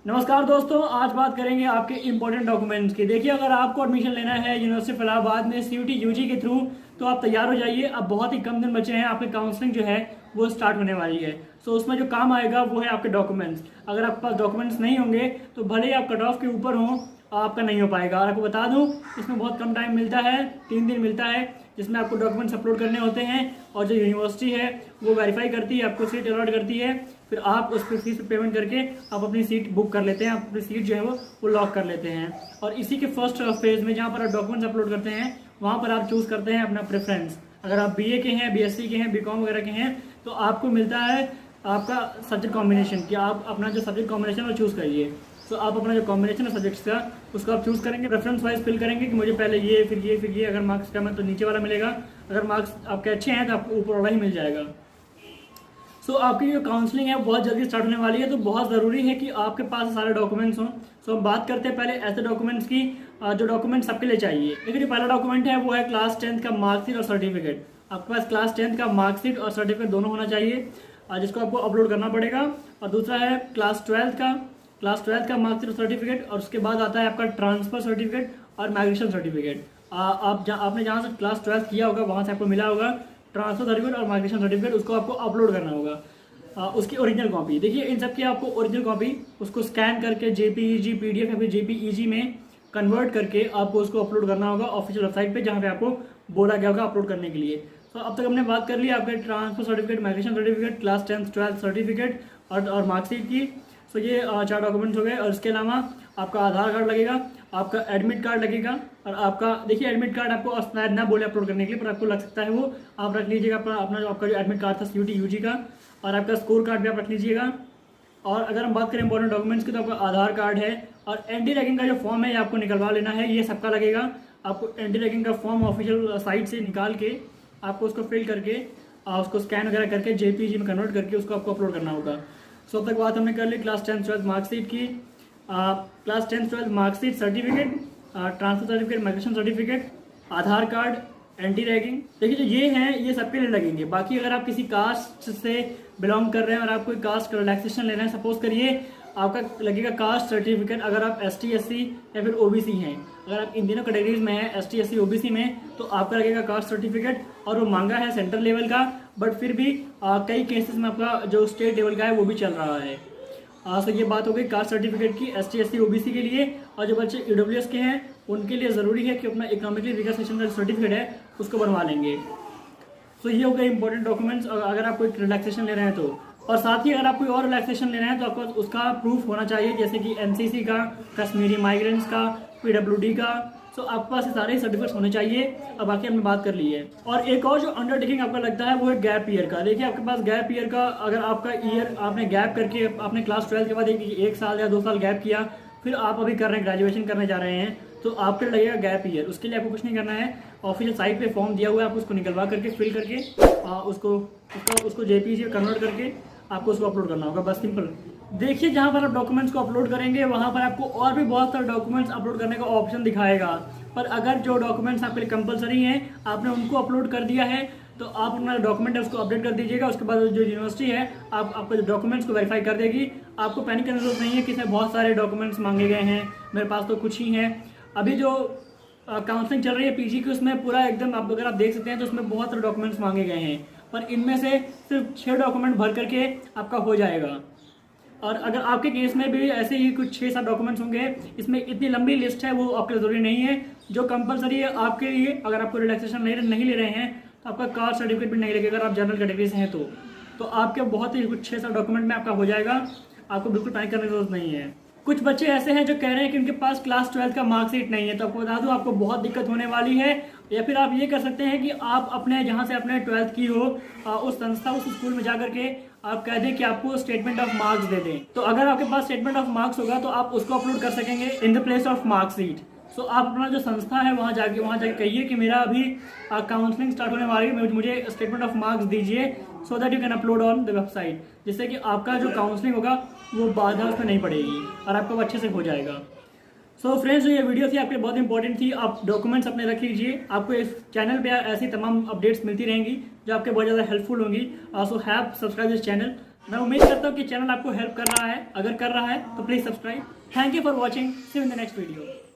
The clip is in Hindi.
नमस्कार दोस्तों, आज बात करेंगे आपके इम्पोर्टेंट डॉक्यूमेंट्स की। देखिए, अगर आपको एडमिशन लेना है यूनिवर्सिटी ऑफ इलाहाबाद में सीयूटी यूजी के थ्रू, तो आप तैयार हो जाइए। अब बहुत ही कम दिन बचे हैं, आपकी काउंसलिंग जो है वो स्टार्ट होने वाली है। सो उसमें जो काम आएगा वो है आपके डॉक्यूमेंट्स। अगर आपके पास डॉक्यूमेंट्स नहीं होंगे तो भले ही आप कट ऑफ के ऊपर हों, आपका नहीं हो पाएगा। और आपको बता दूं, इसमें बहुत कम टाइम मिलता है, 3 दिन मिलता है, जिसमें आपको डॉक्यूमेंट्स अपलोड करने होते हैं। और जो यूनिवर्सिटी है वो वेरीफाई करती है, आपको सीट अलॉट करती है। फिर आप उस पर फीस पेमेंट करके आप अपनी सीट बुक कर लेते हैं, आप अपनी सीट जो है वो लॉक कर लेते हैं। और इसी के फर्स्ट फेज में जहाँ पर आप डॉक्यूमेंट्स अपलोड करते हैं, वहाँ पर आप चूज़ करते हैं अपना प्रेफरेंस। अगर आप बीए के हैं, बीएससी के हैं, बीकॉम वगैरह के हैं, तो आपको मिलता है आपका सब्जेक्ट कॉम्बिनेशन, कि आप अपना जो सब्जेक्ट कॉम्बिनेशन वो चूज़ करिए। तो आप अपना जो कॉम्बिनेशन है सब्जेक्ट्स का, उसको आप चूज़ करेंगे, रेफरेंस वाइज फिल करेंगे कि मुझे पहले ये फिर ये फिर ये। अगर मार्क्स कम है तो नीचे वाला मिलेगा, अगर मार्क्स आपके अच्छे हैं तो आपको ऊपर वाला ही मिल जाएगा। सो आपकी जो काउंसलिंग है बहुत जल्दी स्टार्ट होने वाली है, तो बहुत ज़रूरी है कि आपके पास सारे डॉक्यूमेंट्स हों। सो हम बात करते हैं पहले ऐसे डॉक्यूमेंट्स की जो डॉक्यूमेंट्स आपके लिए चाहिए। देखिए, जो पहला डॉक्यूमेंट है वो है क्लास 10th का मार्कशीट और सर्टिफिकेट। आपके पास क्लास 10th का मार्कशीट और सर्टिफिकेट दोनों होना चाहिए, जिसको आपको अपलोड करना पड़ेगा। और दूसरा है क्लास 12th का मार्कशीट और सर्टिफिकेट। और उसके बाद आता है आपका ट्रांसफर सर्टिफिकेट और माइग्रेशन सर्टिफिकेट। आपने जहाँ से क्लास 12th किया होगा वहाँ से आपको मिला होगा ट्रांसफर सर्टिफिकेट और माइग्रेशन सर्टिफिकेट, उसको आपको अपलोड करना होगा। उसकी ओरिजिनल कॉपी, देखिए इन सब की आपको ओरिजिनल कॉपी उसको स्कैन करके जेपीईजी, पीडीएफ या फिर जेपीईजी में कन्वर्ट करके आपको उसको अपलोड करना होगा ऑफिशियल वेबसाइट पे, जहाँ पे आपको बोला गया होगा अपलोड करने के लिए। तो अब तक हमने बात कर ली आपके transfer certificate, migration certificate, class 10th 12th certificate और मार्कशीट की। सो ये 4 डॉक्यूमेंट्स हो गए। और इसके अलावा आपका आधार कार्ड लगेगा, आपका एडमिट कार्ड लगेगा, और आपका देखिए एडमिट कार्ड आपको शायद ना बोले अपलोड करने के लिए, पर आपको लग सकता है, वो आप रख लीजिएगा अपना जो आपका जो एडमिट कार्ड था सीयूटी यूजी का। और आपका स्कोर कार्ड भी आप रख लीजिएगा। और अगर हम बात करें इंपॉर्टेंट डॉक्यूमेंट्स की, तो आपका आधार कार्ड है, और एंटी रैगिंग का जो फॉर्म है ये आपको निकलवा लेना है, ये सबका लगेगा। आपको एंटी रैगिंग का फॉर्म ऑफिशियल साइट से निकाल के आपको उसको फिल करके उसको स्कैन वगैरह करके जेपीजी में कन्वर्ट करके उसको आपको अपलोड करना होगा। सो अब तक बात हमने कर ली क्लास 10th 12th मार्कशीट की, class 10th 12th marksheet, certificate, transfer certificate, migration certificate, Aadhaar card, anti ragging. देखिए, जो ये हैं ये सबके लिए लगेंगे। बाकी अगर आप किसी कास्ट से बिलोंग कर रहे हैं और आप कोई कास्ट रिलैक्सेशन ले रहे हैं, सपोज करिए आपका लगेगा कास्ट सर्टिफिकेट अगर आप ST SC या फिर OBC हैं। अगर आप इन दिनों कैटेगरीज में हैं ST SC OBC में, तो आपका लगेगा कास्ट सर्टिफिकेट। और वो मांगा है सेंट्रल लेवल का, बट फिर भी कई केसेस में आपका जो स्टेट लेवल का है वो भी चल रहा है। तो ये बात हो गई कास्ट सर्टिफिकेट की ST SC OBC के लिए। और जो बच्चे EWS के हैं उनके लिए ज़रूरी है कि अपना इकोनॉमिकली वीकर सेक्शन का सर्टिफिकेट है उसको बनवा लेंगे। तो ये हो गए इंपॉर्टेंट डॉक्यूमेंट्स अगर आप कोई रिलैक्सेशन ले रहे हैं तो। और साथ ही अगर आप कोई और रिलैक्सेशन ले रहे हैं तो आपको उसका प्रूफ होना चाहिए, जैसे कि NCC का, कश्मीरी माइग्रेंट्स का, PWD का। सो आपके पास ये सारे सर्टिफिकेट्स होने चाहिए। अब बाकी हमने बात कर ली है। और एक और जो अंडरटेकिंग आपका लगता है वो है गैप ईयर का। देखिए, आपके पास गैप ईयर का, अगर आपका ईयर आपने गैप करके आपने क्लास 12 के बाद एक साल या 2 साल गैप किया, फिर आप अभी कर रहे हैं ग्रेजुएशन करने जा रहे हैं, तो आपके लगेगा गैप ईयर। उसके लिए आपको कुछ नहीं करना है, ऑफिशियल साइट पे फॉर्म दिया हुआ है, आप उसको निकलवा करके फिल करके उसको जेपीजी में कन्वर्ट करके आपको उसको अपलोड करना होगा, बस सिंपल। देखिए, जहाँ पर आप डॉक्यूमेंट्स को अपलोड करेंगे वहाँ पर आपको और भी बहुत सारे डॉक्यूमेंट्स अपलोड करने का ऑप्शन दिखाएगा। पर अगर जो डॉक्यूमेंट्स आपके लिए कंपलसरी हैं, आपने उनको अपलोड कर दिया है, तो आप अपना डॉक्यूमेंट है उसको अपडेट कर दीजिएगा। उसके बाद जो यूनिवर्सिटी है आपको जो डॉक्यूमेंट्स को वेरीफाई कर देगी। आपको पैनिक करने की जरूरत नहीं है कि इसमें बहुत सारे डॉक्यूमेंट्स मांगे गए हैं, मेरे पास तो कुछ ही हैं। अभी जो काउंसलिंग चल रही है PG की, उसमें पूरा एकदम अगर आप देख सकते हैं तो उसमें बहुत सारे डॉक्यूमेंट्स मांगे गए हैं, पर इनमें से सिर्फ 6 डॉक्यूमेंट भर करके आपका हो जाएगा। और अगर आपके केस में भी ऐसे ही कुछ 6-7 डॉक्यूमेंट्स होंगे, इसमें इतनी लंबी लिस्ट है, वो आपके लिए जरूरी नहीं है। जो कंपलसरी है आपके लिए, अगर आपको रिलैक्सेशन नहीं ले रहे हैं, तो आपका कास्ट सर्टिफिकेट भी नहीं लगेगा। अगर आप जनरल कैटेगरी से हैं तो आपके बहुत ही कुछ 6-7 डॉक्यूमेंट में आपका हो जाएगा। आपको बिल्कुल पैनिक करने की जरूरत नहीं है। कुछ बच्चे ऐसे हैं जो कह रहे हैं कि उनके पास क्लास 12 का मार्कशीट नहीं है, तो आपको बता दूं आपको बहुत दिक्कत होने वाली है। या फिर आप ये कर सकते हैं कि आप अपने जहाँ से आपने 12th की हो उस संस्था, उस स्कूल में जा करके आप कह दें कि आपको स्टेटमेंट ऑफ मार्क्स दे दें। तो अगर आपके पास स्टेटमेंट ऑफ मार्क्स होगा तो आप उसको अपलोड कर सकेंगे in the place of marksheet. So आप अपना जो संस्था है वहाँ जाके कहिए कि मेरा अभी काउंसलिंग स्टार्ट होने वाली है, मुझे स्टेटमेंट ऑफ मार्क्स दीजिए, so that you can upload on the website, जिससे कि आपका जो काउंसलिंग होगा वो बाधा उसमें नहीं पड़ेगी और आपको अच्छे से हो जाएगा। सो फ्रेंड्स, जो ये वीडियो थी आपके लिए बहुत इंपॉर्टेंट थी। आप डॉक्यूमेंट्स अपने रख लीजिए, आपको इस चैनल पे ऐसी तमाम अपडेट्स मिलती रहेंगी जो आपके बहुत ज़्यादा हेल्पफुल होंगी। So have subscribe this channel मैं उम्मीद करता हूँ कि चैनल आपको हेल्प कर रहा है। अगर कर रहा है तो please subscribe. Thank you for watching. See you in the next video.